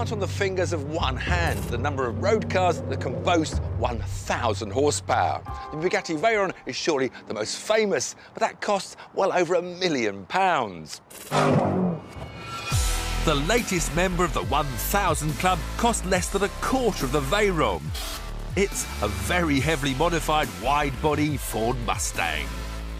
count on the fingers of one hand the number of road cars that can boast 1,000 horsepower. The Bugatti Veyron is surely the most famous, but that costs well over £1 million. The latest member of the 1,000 Club cost less than a quarter of the Veyron. It's a very heavily modified wide-body Ford Mustang.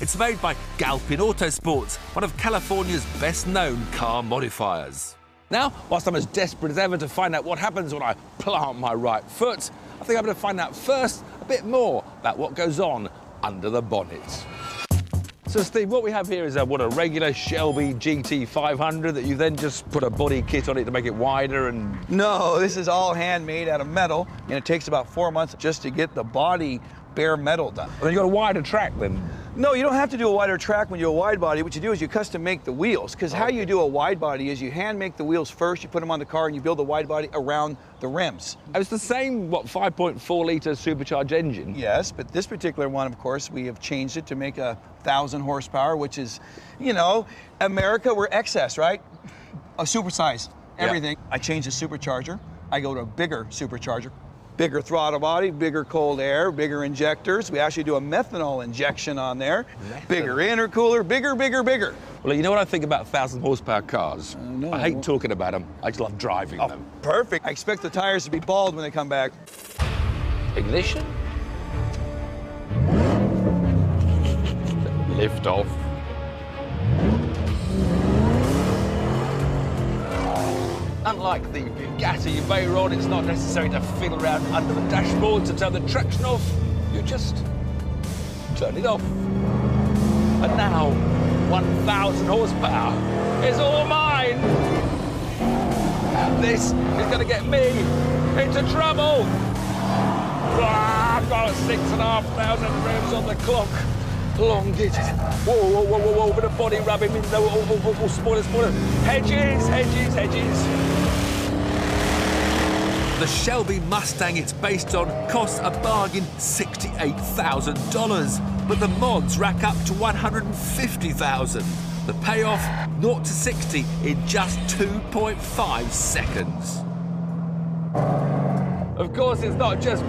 It's made by Galpin Autosports, one of California's best-known car modifiers. Now, whilst I'm as desperate as ever to find out what happens when I plant my right foot, I think I'm going to find out first a bit more about what goes on under the bonnet. So, Steve, what we have here is a regular Shelby GT 500 that you then just put a body kit on it to make it wider and... No, this is all handmade out of metal, and it takes about 4 months just to get the body bare metal done. Well, then you got a wider track then? No, you don't have to do a wider track when you do a wide body. What you do is you custom make the wheels, because how you do a wide body is you hand make the wheels first, you put them on the car, and you build the wide body around the rims. It's the same, 5.4 litre supercharged engine? Yes, but this particular one, of course, we have changed it to make 1,000 horsepower, which is, you know, America, we're excess, right? A supersize, everything. Yep. I changed the supercharger. I go to a bigger supercharger. Bigger throttle body, bigger cold air, bigger injectors. We actually do a methanol injection on there. Bigger intercooler, bigger, bigger, bigger. Well, you know what I think about 1,000 horsepower cars? No. I hate talking about them. I just love driving them. Perfect. I expect the tires to be bald when they come back. Ignition. Lift off. Unlike the Bugatti Veyron, it's not necessary to fiddle around under the dashboard to turn the traction off. You just turn it off. And now, 1,000 horsepower is all mine. And this is going to get me into trouble. I've got 6,500 revs on the clock. Long digit. Whoa, whoa, whoa, whoa, whoa, bit of body rubbing in there. Whoa, spoiler, spoiler. Hedges, hedges, hedges. The Shelby Mustang it's based on costs a bargain $68,000, but the mods rack up to $150,000. The payoff, 0 to 60 in just 2.5 seconds. Of course, it's not just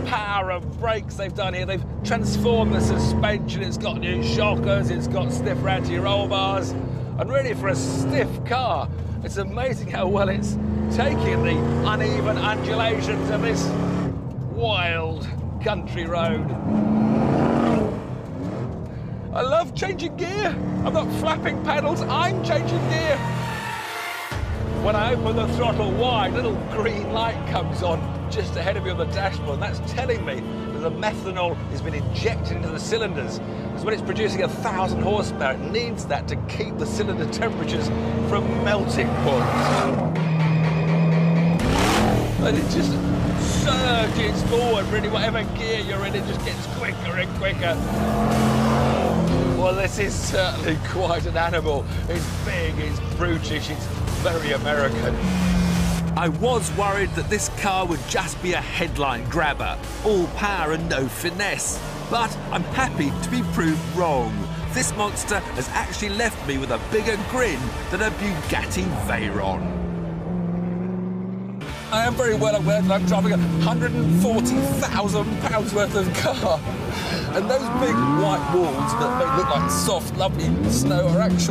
power and brakes they've done here. They've transformed the suspension. It's got new shockers. It's got stiffer anti-roll bars. And really, for a stiff car, it's amazing how well it's taking the uneven undulations of this wild country road. I love changing gear. I'm not flapping pedals, I'm changing gear. When I open the throttle wide, a little green light comes on just ahead of me on the dashboard, and that's telling me that the methanol has been injected into the cylinders. Because when it's producing 1,000 horsepower, it needs that to keep the cylinder temperatures from melting point. And it just surges forward, really, whatever gear you're in, it just gets quicker and quicker. Well, this is certainly quite an animal. It's big, it's brutish, it's very American. I was worried that this car would just be a headline grabber, all power and no finesse. But I'm happy to be proved wrong. This monster has actually left me with a bigger grin than a Bugatti Veyron. I am very well aware that I'm driving a £140,000 worth of car. And those big white walls that may look like soft, lovely snow are actually